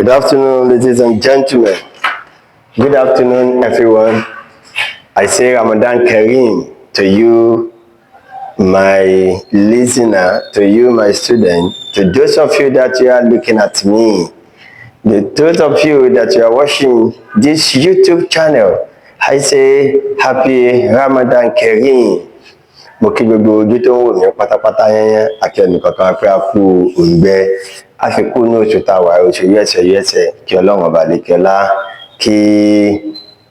Good afternoon, ladies and gentlemen. Good afternoon, everyone. I say Ramadan Kareem to you, my listener, to you, my student, to those of you that you are looking at me, those of you that you are watching this YouTube channel. I say happy Ramadan Kareem. Mo kí gbogbo ojú tó ń wò mí pátápátá yẹn akẹ́ni kankan pé a kú òǹgbẹ a fi kú ní oṣù tá a wà oṣù yẹsẹ̀ kí Ọlọ́run ọba lèkẹ́lá kí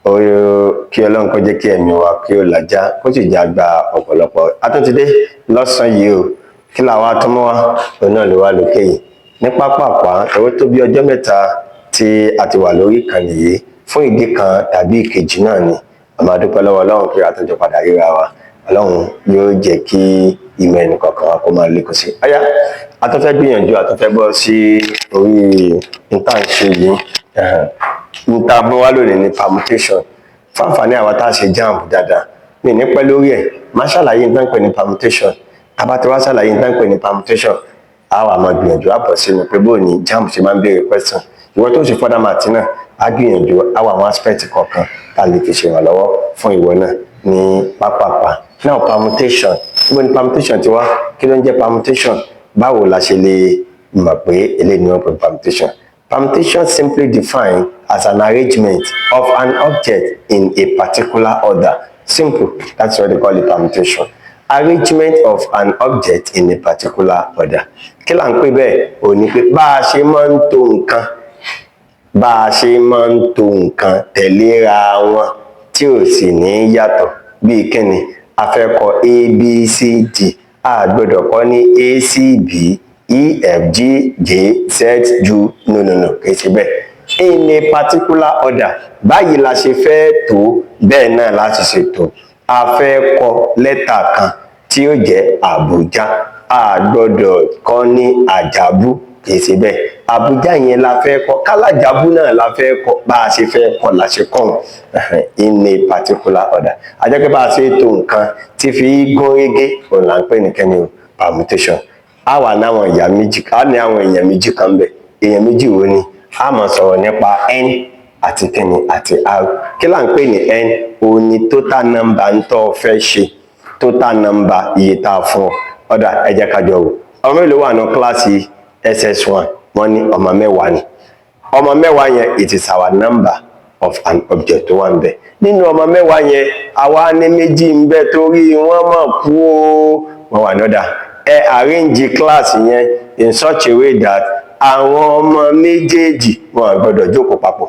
Ọlọ́run kó jẹ́ kí ẹ̀mí wa kí ó làjá kó sì já gba ọ̀pọ̀lọpọ̀ àtúntìdé lọ́sàn-án yìí o kí làwọn atúmọ̀ wa òun náà ló wà lókè yìí ní pápápá owó tó bí ọjọ́ mẹ́ta tí a ti wà lórí ìkànnì yìí fún ìdí kan tàbí ìkejì náà ni a máa dúpẹ́ lọ́wọ́ Ọlọ́run pé àtúntò padà ríra wa Ọlọ́run yóò jẹ́ kí ìmọ̀ ẹnì kọ̀ọ̀kan wa kó máa lékún sí. Ọ̀yá a tún fẹ́ gbìyànjú a tún fẹ́ bọ́ sí orí intanṣe yìí níta bó wá lónìí ní permutation fún àǹfààní àwọn tá a ṣe jamb dáadáa mi ní pẹ́ lórí ẹ̀ má ṣàlàyé ní táǹpẹ̀ ní permutation tábà tí wá ṣàlàyé ní táǹpẹ̀ ní permutation a wà máa gbìyànjú àbọ̀ sínú pé bó ni jamb ṣe máa ń béèrè question ìwọ tó ṣe fọ́dà màtí náà á gbìyànjú àwọn aspect kọ̀ọ̀kan tá a lè fi ṣèrànlọ́wọ́ fún ìwọ náà ní pápápá. Now permutation, níbo ni permutation ti wá? Kí ló ń jẹ́ permutation? Báwo la ṣe lè mọ̀ pé eléyìí ni wọ́n pè permutation? Permutation simply defined as an arrangement of an object in a particular order. Simple, that's what they call it, permutation. Arrangement of an object in a particular order. Kí là ń pè bẹ́ẹ̀? Ó ní pé bá a ṣe máa ń tò nǹkan tẹ̀léra wọn tí ò sì ní yàtọ̀ bíi kíni a fẹ́ kọ abcd a gbọ́dọ̀ kọ ní acb efg ju no kìí ṣe bẹ́ẹ̀ in a particular order báyìí la ṣe fẹ́ tó bẹ́ẹ̀ náà láti ṣètò a fẹ́ kọ lẹ́tà kan tí ó jẹ́ àbújá a gbọ́dọ̀ kọ ní àjàbú kìí ṣe bẹ́ẹ̀ àbújá yẹn la fẹ́ kọ kálájàbú náà la fẹ́ kọ bá a ṣe fẹ́ kọ la ṣe kọ in a particular order a jẹ́ pé bá a ṣe tó nǹkan tí fi gún régé òun là ń pè ní kẹ́ni o permutation a wà náwọn ìyá méjì a ní àwọn èèyàn méjì kan bẹ̀ èèyàn méjì wo ni a máa sọ̀rọ̀ nípa n àti kẹ́ni àti r kí là ń pè ní n òun ni total number ń tọ́ fẹ́ ṣe total number iye tá a fún ọ ọ̀dà ẹ jẹ́ ká jọ wò ọmọ mélòó wà ní kíláàsì ss1 wọ́n ní ọmọ mẹ́wàá ni ọmọ mẹ́wàá yẹn it is our number of an object tó wà ń bẹ nínú ọmọ mẹ́wàá yẹn àwa ní méjì ń bẹ torí wọ́n mọ̀ kú ó wọ́n wà nọ́dà ẹ arrange class yẹn in such a way that àwọn ọmọ méjèèjì wọn gbọ́dọ̀ jókòó papọ̀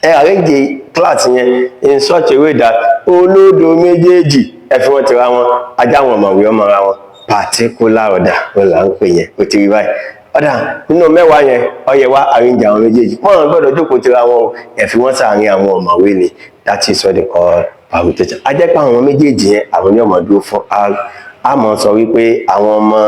ẹ arrange class yẹn in such a way that olódo méjèèjì ẹ fi wọn tira wọn ajá wọn ọmọwé ọmọ ra wọn particular order wọn là ń pè yẹn ó ti rí báyìí ọ̀dà nínú mẹ́wàá yẹn ọyẹ wá arrange àwọn méjèèjì wọ́n gbọ́dọ̀ jókòó tira wọn ẹ̀fí wọ́n sàárín àwọn ọ̀mọ̀wé ni that is what they call permutation a jẹ́ pé àwọn méjèèjì yẹn àwọn ní ọmọ dúró fún r a mọ̀ sọ wípé àwọn ọmọ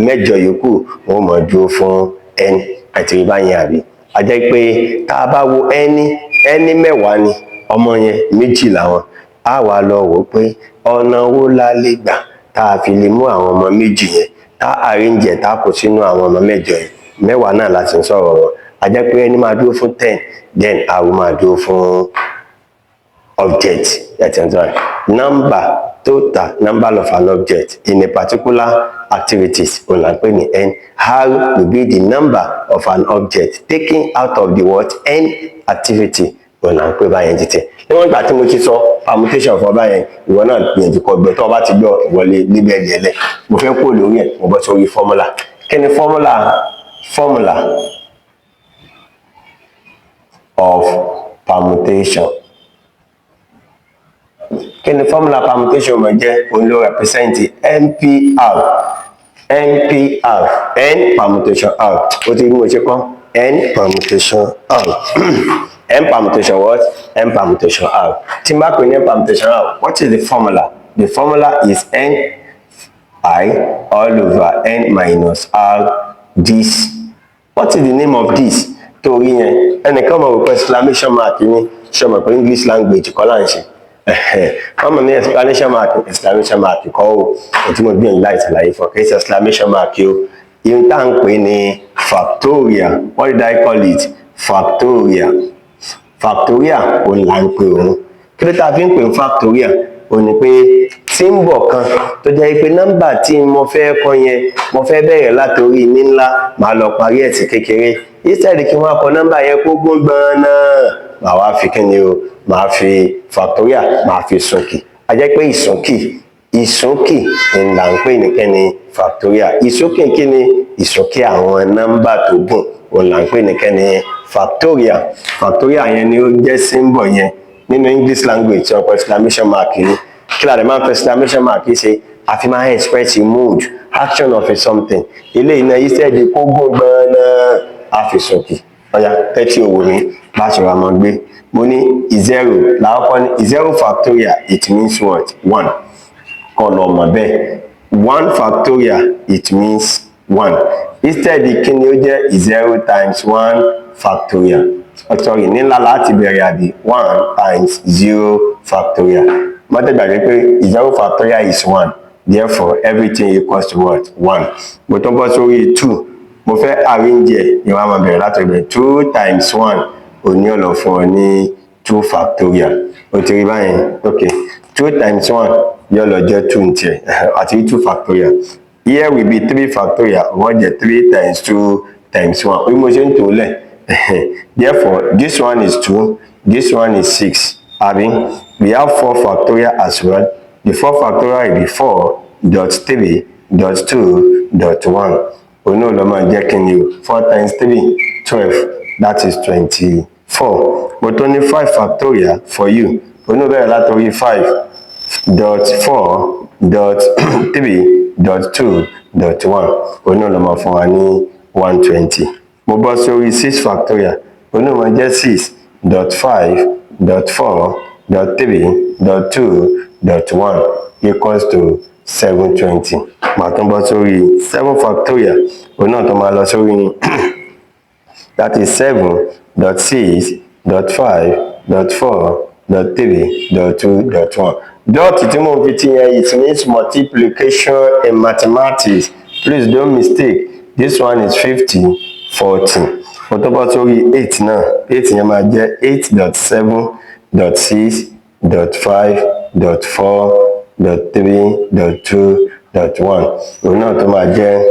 mẹ́jọ yòókù wọ́n mọ̀ dúró fún n àti rí báyẹn àbí a jẹ́ pé tá a bá wo ẹni mẹ́wàá ni ọmọ yẹn méjì làwọn a wà lọ wò pé ọ̀nà wo la lè gbà tá a fi lè mú àwọn ọmọ méjì yẹn tá arrange tá kò sínú àwọn ọmọ mẹ́jọ yẹn mẹ́wàá náà láti ń sọ̀rọ̀ wọn a jẹ́ pé ẹni máa dúró fún 10 then àwọn máa dúró fún object number of an object in a particular activities ó là ń pè ní n r will be the number of an object taken out of the word n activity ó là ń pè báyẹn títí níwọ̀n ìgbà tí mo ti sọ permutation fún ọba yẹn ìwọ náà gbìyànjú kọ gbẹ tó o bá ti gbọ́ ìwọlé níbẹ̀ ẹ̀jẹ̀ mo fẹ́ kó lórí ẹ̀ mo bọ́ sórí formula kí ni formula of permutation kí ni formula permutation mọ̀ jẹ́ òun ló represent npr n permutation r ó ti rí mo ṣe kọ́ n permutation r n permutation what? N permutation r. Tí n bá pè ní n permutation r, what is the formula? The formula is n I all over n minus r this. What is the name of this? Torí yẹn ẹnìkan mọ̀ wípé exclamation mark ní ṣe mọ̀ pé English language kọ́ là ń ṣe. Wọ́n mọ̀ ní exclamation mark kọ́ o tí mo gbìyànjú láì ṣàlàyé fún ọ kì í ṣe exclamation mark o. Ìyẹn tá à ń pè ní factorial. What did I call it? factorial. Factorial òun là ń pè òun. Kí ló tá a fi ń pè factorial? Ó ní pé símbọ̀ kan tó jẹ́ pé nọ́mbà tí mo fẹ́ kọ yẹn mo fẹ́ bẹ̀rẹ̀ látòrí ní ńlá màá lọ parí ẹ̀ sí kékeré. Instead kí wọ́n kọ nọ́mbà yẹn kó gún gbọ́nà màá wá fi kíni o màá fi factorial màá fi sókè. A jẹ́ pé ìsókè là ń pè ní kíni factorial. Ìsókè kíni? Ìsókè àwọn nọ́mbà tó gùn òun là ń pè ní kíni factorial. Factorial yẹn ni ó jẹ́ símbọ̀ yẹn nínú English language tí wọ́n kọ exclamation mark ní. Kí la dẹ̀ máa ń fẹ́ exclamation mark ṣe? A fi máa ń express mood action of a something. Eléyìí náà instead kó gùn gbọ́nà a fi sókè. Ọ̀yá tẹ́tí òwò mi bá ṣe wà máa gbé. Mo ní zero láàkọ́ ní zero factorial it means what? 1. Kọ́ lọ mọ̀ bẹ́ẹ̀. 1 factorial it means 1. Instead kí ni ó jẹ́ 0 times 1 factorial. Sorry, nílá láti bẹ̀rẹ̀ àbí 1 times 0 factorial. Mọ́tẹ́ gbàgbé pé 0 factorial is 1. Therefore, everything equals to what? 1. Mo tún bọ́ sórí 2. Mo fẹ́ arrange ẹ̀ ní wọ́n á máa bẹ̀rẹ̀ láti bẹ̀rẹ̀ 2 times 1 òní ọ̀nà fún ọ ní 2 factorial. O ti rí báyìí? Ok. 2 times 1 yóò lọ jẹ́ 2 ní tiẹ̀ àti 2 factorial. Here will be 3 factorial. Wọ́n jẹ́ 3 times 2 times 1. Bí mo ṣe ń tò lẹ̀. Therefore, this one is 2, this one is 6. We have 4 factorial as well. The 4 factorial will be 4 dot 3 dot 2 dot 1. Oh no, ló máa jẹ́ kí ni o? 4 times 3, 12. That is 24. But only 5 factorial for you. Oh no, bẹ̀rẹ̀ látòrí 5 dot 4 dot 3 dot 2 dot 1. Oh no, ló máa fún wa ní 120. Mo bọ́ sórí 6 factorial. Onú wọn jẹ́ 6 dot 5 dot 4 dot 3 dot 2 dot 1 equals to 720. Màá tún bọ́ sórí 7 factorial. Onú tó máa lọ sórí that is 7 dot 6 dot 5 dot 4 dot 3 dot 2 dot 1. Dot tí mo fi ti yẹn it means multiplication in mathematics. Please don't mistake. This one is 50. 40. Mo tó bọ́ sórí 8 náà. 8 yẹn máa jẹ́ 8 dot 7 dot 6 dot 5 dot 4 dot 3 dot 2 dot 1. Òun náà tó máa jẹ́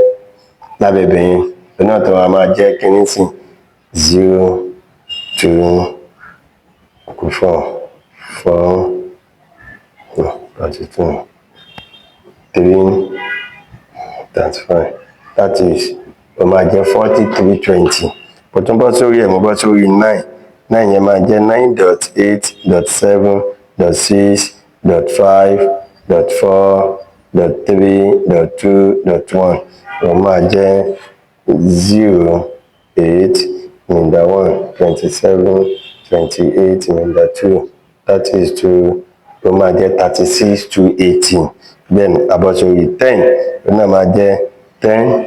lábẹ́bẹ̀ yẹn. Òun náà tó máa jẹ́ kíní sí 0 2 4 4 32 3 35. That is ó máa jẹ́ 4320. Mo tún bọ́ sórí ẹ̀ mo bọ́ sórí 9. 9 yẹn máa jẹ́ 9 dot 8 dot 7 dot 6 dot 5 dot 4 dot 3 dot 2 dot 1. Ó máa jẹ́ 0 8 number 1 27 28 number 2. That is 2. Ó máa jẹ́ 36 to 18. Then abọ́ sórí 10. Ó náà máa jẹ́ 10.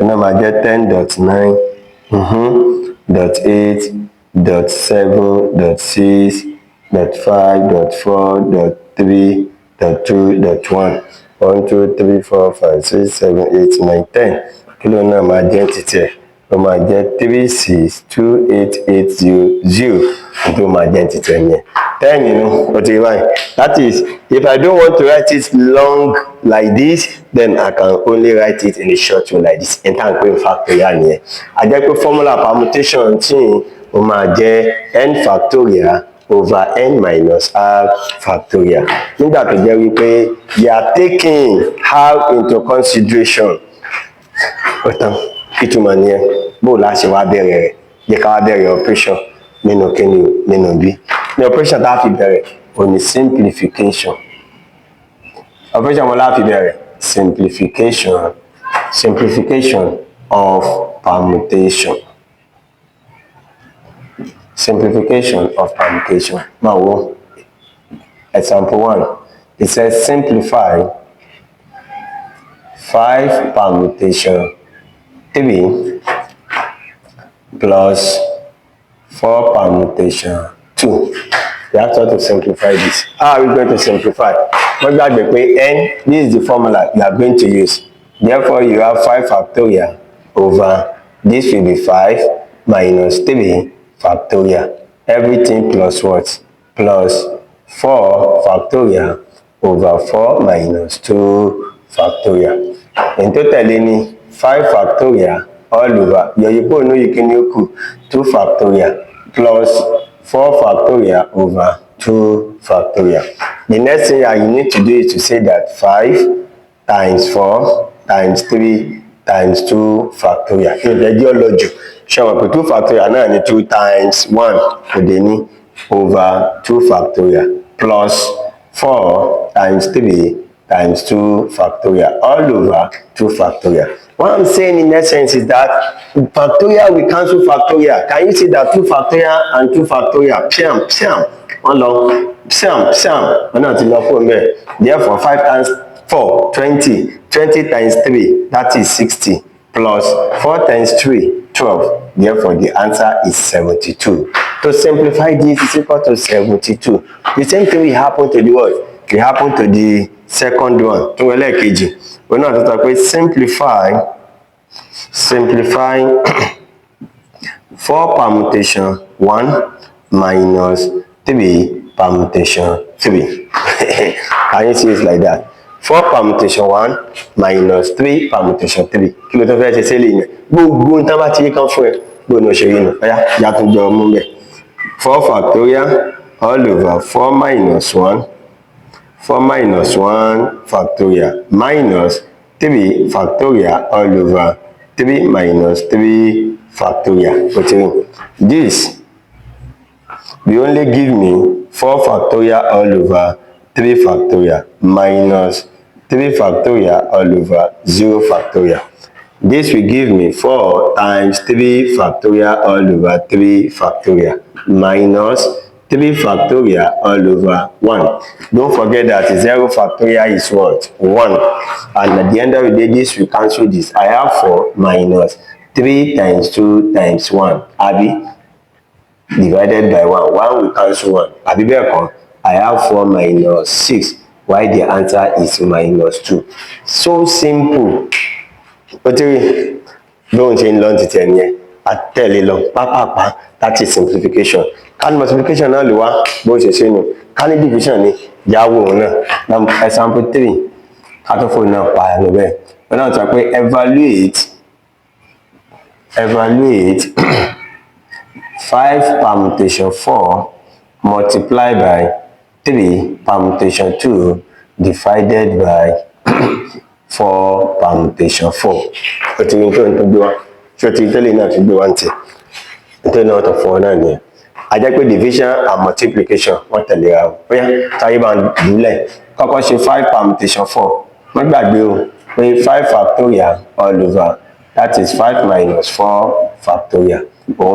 And I'm get 10 dot 9 dot 8 dot 7 dot 6 dot 5 dot 4 dot 3 dot 2 dot 1. 1 2 3 4 5 6 7 8 9 10. Kilo náà máa jẹ́ títẹ̀. Ó máa jẹ́ 3628800. Tó máa jẹ́ títẹ̀ yẹn. 10 you know what you mean. That is, if I don't want to write it long like this, then I can only write it in a short way like this. In time going factorial here. I get the formula permutation thing ó máa jẹ́ n factorial over n minus r factorial. Nígbà tó jẹ́ wípé you are taking r into consideration. Ọ̀tán ìtumọ̀ nìyẹn. Bó la ṣe wá bẹ̀rẹ̀ rẹ̀? Jẹ́ ká wá bẹ̀rẹ̀ operation nínú kíni nínú bí. Ní operation tá a fi bẹ̀rẹ̀ ó ní simplification. Operation mo la fi bẹ̀rẹ̀ simplification of permutation. Simplification of permutation. Now, example 1. It says simplify 5 permutation 3 plus 4 permutation 2. You have to simplify this. How are we going to simplify? N, this is the formula you are going to use. Therefore, you have 5 factorial over, this will be 5, minus 3 factorial. Everything plus what? Plus 4 factorial over 4 minus 2 factorial. In total, 5 factorial all over. You know you can 2 factorial plus 4 factorial over 2 factorial. The next thing you need to do is to say that 5 times 4 times 3 times 2 factorial. Show up 2 factorial now 2 times 1 over 2 factorial plus 4 times 3 times 2 factorial all over 2 factorial. What I'm saying in essence is that factorial will cancel factorial. Can you see that 2 factorial and 2 factorial? Therefore, 5 times 4, 20. 20 times 3, that is 60. Plus 4 times 3, 12. Therefore, the answer is 72. To simplify this is equal to 72. The same thing will happen to the what? It will happen to the second one. We're not going to talk about simplifying 4 permutation 1 minus 3 permutation 3. Can you see it like that? 4 permutation 1 minus 3 permutation 3. Kí ló tó fẹ́ ṣe sílẹ̀ yẹn? Gbogbo nǹkan bá ti rí kan fún ẹ. Gbogbo òṣèré nù. Ọ̀yá, yàtọ̀ jọ mú bẹ̀. 4 factorial all over 4 minus 1. 4 minus 1 factorial minus 3 factorial all over 3 minus 3 factorial. This will only give me 4 factorial all over 3 factorial minus 3 factorial all over 0 factorial. This will give me 4 times 3 factorial all over 3 factorial minus 3 factorial all over 1. Don't forget that 0 factorial is what? 1. And at the end of the day, this will cancel this. I have 4 minus 3 times 2 times 1. Abi divided by 1. 1 will cancel 1. Abi beko. I have 4 minus 6. Why the answer is minus 2. So simple. But don't change long to 10 years. I tell you long. That is simplification. Can multiplication now lower? Both you say no. Can division ni? Jawo na. Example 3. Cut off now. We're not talking evaluate 5 permutation 4 multiplied by 3 permutation 2 divided by 4 permutation 4. But you going to do so to tell you not to do one thing. Until not of 4 now. I just put division and multiplication. What tell you? Oh yeah, Taliban delay. Kọ́kọ́ ṣe 5 permutation 4. Má gbàgbé o pé 5 factorial all over. That is 5 minus 4 factorial. For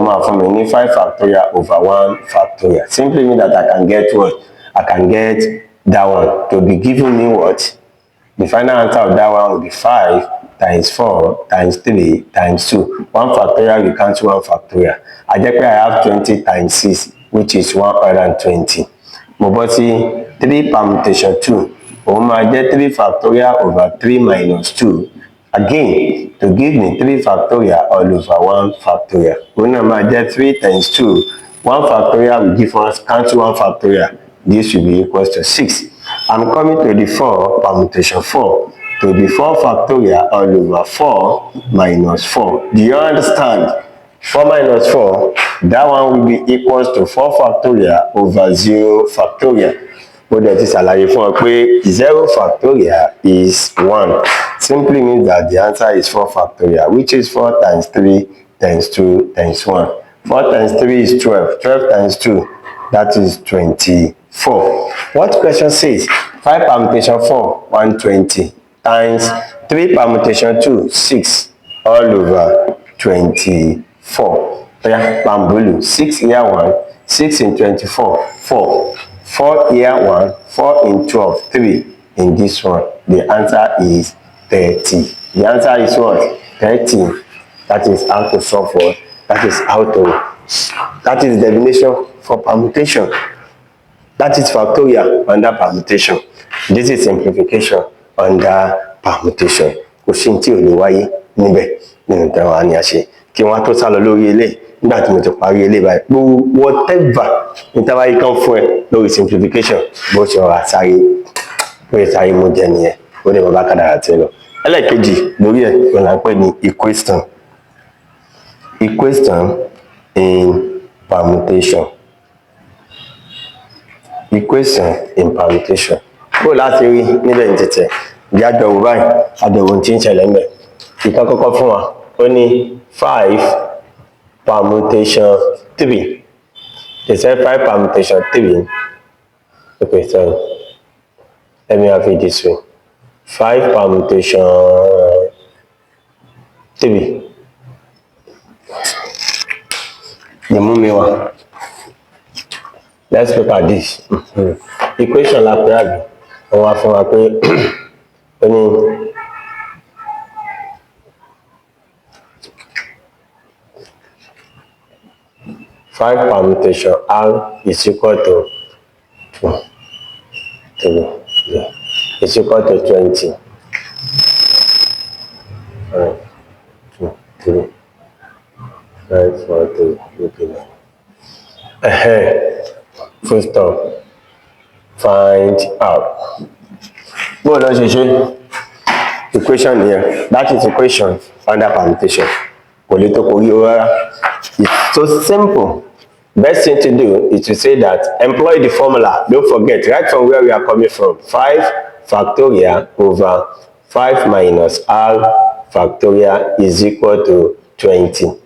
me, 5 factorial over 1 factorial. Simply mean that I can get what? I can get that one to be giving me what? The final answer of that one will be 5 times 4 times 3 times 2. 1 factorial will cancel 1 factorial. I have 20 times 6, which is 120. Moboti 3 permutation 2. I get 3 factorial over 3 minus 2. Again, to give me 3 factorial all over 1 factorial. When I get 3 times 2, 1 factorial will give us cancel 1 factorial. This will be equals to 6. I'm coming to the 4 permutation 4. To the 4 factorial all over 4 minus 4. Do you understand? 4 minus 4, that one will be equals to 4 factorial over 0 factorial. But that is allowed for 0 factorial is 1. Simply means that the answer is 4 factorial, which is 4 times 3 times 2 times 1. 4 times 3 is 12. 12 times 2, that is 24. What question says 5 permutation 4, 120 times 3 permutation 2, 6 all over 24. Yeah, Bambulu. 6 here 1, 6 in 24, 4. 4 here 1, 4 in 12, 3 in this one. The answer is 30. The answer is what? 30. That is how to solve for. That is how to. That is the definition for permutation. That is factorial under permutation. This is simplification under permutation. Kò sí tí ò lè wáyé níbẹ̀ nínú tẹ́wọ̀n á ní àṣẹ. kí wọ́n tó sá lọ lórí eléyìí nígbà tí mo ti parí eléyìí báyìí gbogbo whatever níta báyìí kan fún ẹ lórí simplification bó ṣe ọ̀rọ̀ àsáré mo jẹ nìyẹn ó ní bàbá kádàrá tí lọ. ẹlẹ́ẹ̀kejì lórí ẹ̀ ló là ń pè ní equation in permutation. Equation in permutation. Bó láti rí níbẹ̀ ní tẹ̀tẹ̀ bí àjọwò báyìí àjọwò tí ń ṣẹlẹ̀ ń bẹ̀. Ìka kọ́kọ́ fún wa ó ní 5 permutation 3. They said 5 permutation 3. Okay, so let me have it this way. 5 permutation 3. The mummy one. Let's look at this. Equation la pè àbí. Wọ́n wá fún wa pé ó ní 5 permutation R is equal to 20. Alright. 2, 3. 5, 4, 3, okay. Full stop. Find out. What does it say? Equation here. That is equation under permutation. It's so simple. Best thing to do is to say that employ the formula. Don't forget, right from where we are coming from. 5 factorial over 5 minus R factorial is equal to 20.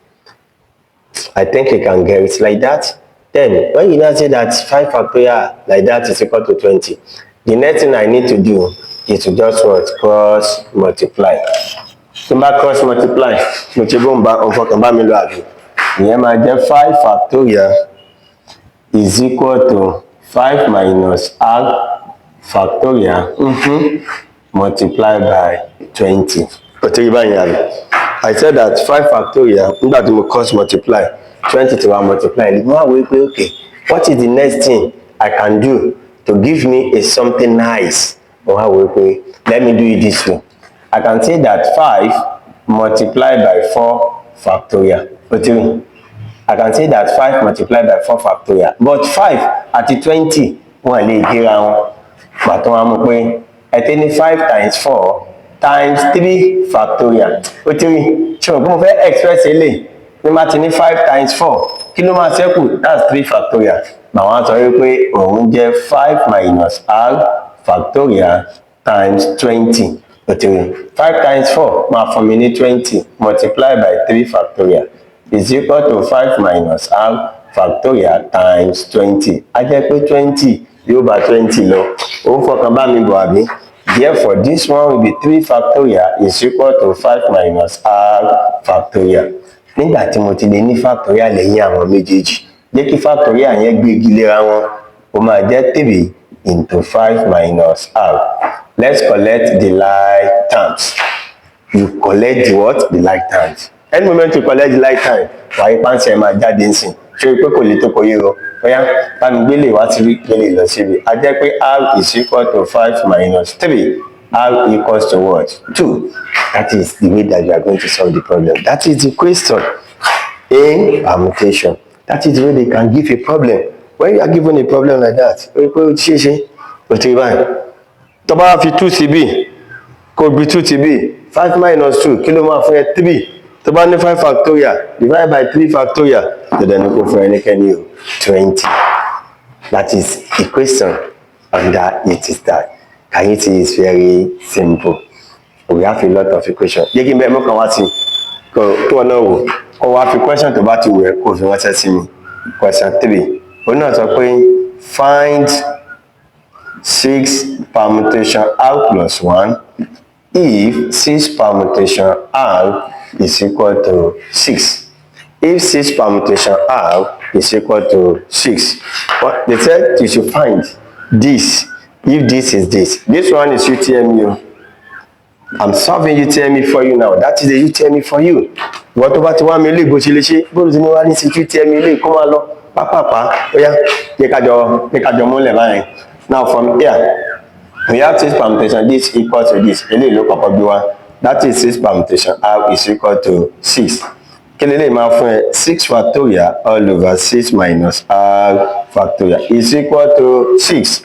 I think you can get it like that. Then, when you now say that 5 factorial like that is equal to 20, the next thing I need to do is to just cross multiply. So, cross multiply, five factorial is equal to 5 minus R factorial multiplied by 20. I said that 5 factorial, nígbà tí mo cross multiply, 20 to 1 multiply. Okay, what is the next thing I can do to give me something nice? Let me do it this way. I can say that 5 multiplied by 4 factorial. I can say that 5 multiplied by 4 factorial. But 5 at 20, but I think 5 times 4 times 3 factorial. Sure, go express it. We must 5 times 4. That's 3 factorial. Now, answer 5 minus R factorial times 20. 5 times 4, for me 20 multiplied by 3 factorial is equal to 5 minus R factorial times 20. I get 20, you by 20 low. Therefore, this one will be 3 factorial is equal to 5 minus R factorial. Nígbà tí mo ti lè ní factorial lẹ́yìn àwọn méjèèjì, jẹ́ kí factorial yẹn gbé igi léra wọn, ó máa jẹ́ 3 into 5 minus R. Let's collect the like terms. You collect the what? The like terms. Any moment you collect the like term, wàá ipá ń ṣe máa jáde ń sìn. Ṣé o pé kò lè tó kò yé o? Bóyá bámi gbélé wá sí gbélé lọ síbi. A jẹ́ pé R is equal to 5 minus 3. R equals to what? 2. That is the way that you are going to solve the problem. That is the question in permutation. That is the way they can give a problem. When you are given a problem like that, tó bá fi 2 sí bí, kò gbé 2 sí bí, 5 minus 2, kí ló máa fún ẹ 3. Tó bá ní 5 factorial, divide by 3 factorial, then you go for any 20. That is equation under it is that. Can you see it's very simple? We have a lot of equations. You can be more converting. Go no. Or have a question to battle where course what I see me. Question 3. We're not saying find 6 permutation R plus 1 if 6 permutation R is equal to 6. If 6 permutation R is equal to 6. What they said you should find this. If this is this. This one is UTME. I'm solving UTME for you now. That is the UTME for you. What about 1 million? Go to the UTME. Come along. Papa. Now from here, we have 6 permutation. This equals to this. That is 6 permutation. R is equal to 6. kí lè lè máa fún ẹ 6 factorial all over 6 minus r factorial is equal to 6.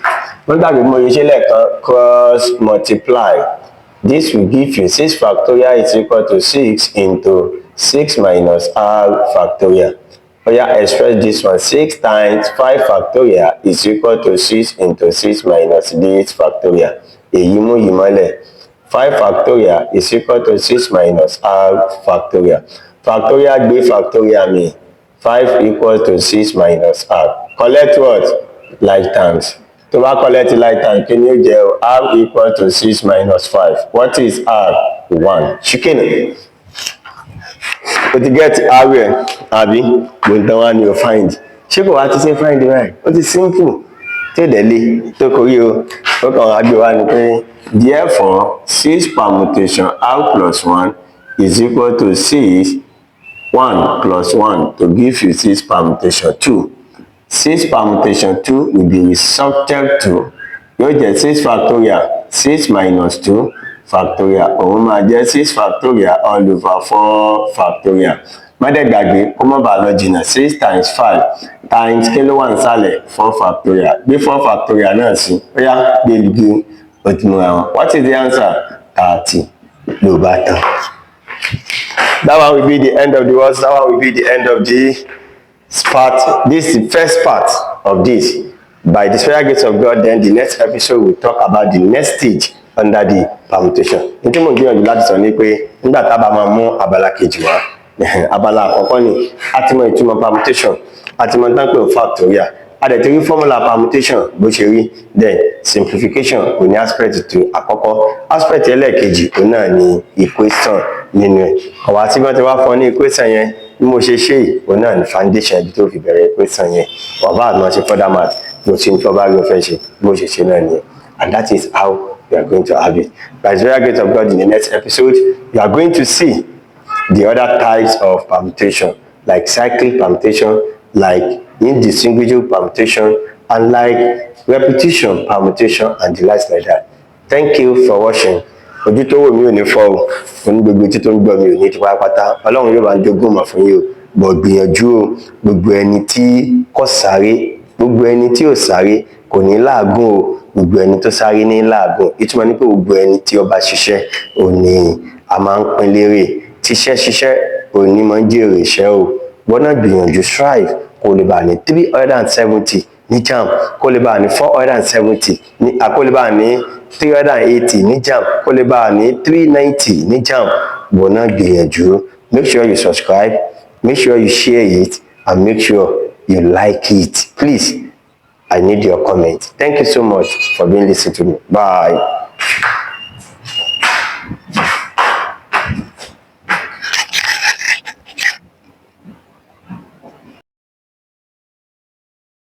wọ́n gbàgbé mo yẹ ṣe lẹ́ẹ̀kan cross multiply. This will give you 6 factorial is equal to 6 into 6 minus r factorial. Express this one. 6 times 5 factorial is equal to 6 into 6 minus this factorial. Èyí mú yìí mọ́lẹ̀. 5 factorial is equal to 6 minus r factorial. Factorial gbé factorial mi. 5 equal to 6 minus r. Collect what? Like terms. To bá collect like terms, kí ni ó jẹ́ r equal to 6 minus 5. What is r? 1. Ṣìkìnà. O ti get r rẹ̀ àbí gbọ̀ntàn wa ni o find. Ṣé kò wá ti ṣe find right? Ó ti simple. Tí ó dẹ̀ lé tó korí o. Ó kàn wá gbé wa ni pé therefore 6 permutation r plus 1 is equal to 6 1 plus 1 to give you 6 permutation 2. 6 permutation 2 will be subject to yóò jẹ́ 6 factorial 6 minus 2 factorial òun máa jẹ́ 6 factorial all over 4 factorial. Má dẹ̀ gbàgbé kó má bàa lọ jìnnà 6 times 5 times kí ló wà nísàlẹ̀ 4 factorial gbé 4 factorial náà sí ó yá gbé gbé òtún àwọn. What is the answer? 30 ló bá tán. That one will be the end of the words. That one will be the end of the part. This is the first part of this. By the special grace of God, then the next episode will talk about the next stage under the permutation. Nítorí mo gbìyànjú láti sọ ní pé nígbà tá a bá máa mú abala kejì wá, abala àkọ́kọ́ ni a ti mọ ìtumọ̀ permutation, a ti mọ tán pé factorial, a dẹ̀ ti rí formula permutation bó ṣe rí, then simplification kò ní aspect tó àkọ́kọ́, aspect ẹlẹ́ẹ̀kejì òun náà ni equation nínú ẹ̀. Ọ̀wá tí wọ́n ti wá fọ́ ní equation yẹn bí mo ṣe ṣe yìí òun náà ni foundation ibi tó fi bẹ̀rẹ̀ equation yẹn. Wọ́n bá àmọ́ ṣe further math bó ṣe ń tọ́ bá rí o fẹ́ ṣe bó ṣe ṣe náà nìyẹn. And that is how we are going to have it. By the very grace of God, in the next episode, you are going to see the other types of permutation, like cyclic permutation, like indistinguishable permutation, and like repetition permutation, and the likes like that. Thank you for watching. Ojú tó wò mí ò ní fọ́ o, fún gbogbo tí tó ń gbọ́ mi ò ní ti pátápátá. Ọlọ́run yóò bá ń jogún mọ̀ fún yín o. Bọ̀ gbìyànjú o, gbogbo ẹni tí kò sáré, gbogbo ẹni tí ò sáré kò ní láàgùn o, gbogbo ẹni tó sáré ní láàgùn. Ìtumọ̀ ní pé gbogbo ẹni tí ó bá ṣiṣẹ́ ò ní a máa ń pín lérè. Tíṣẹ́ ṣiṣẹ́ ò ní máa ń jèrè iṣẹ́ o. Wọ́n náà gbìyànjú strive kó lè bá ní 370 ní JAMB, kó lè bá ní 470 ní kó lè bá ní 380 ní JAMB, kó lè bá ní 390 ní JAMB. Wọ́n náà gbìyànjú. Make sure you subscribe, make sure you share it, and make sure you like it. Please, I need your comment. Thank you so much for being listening to me. Bye.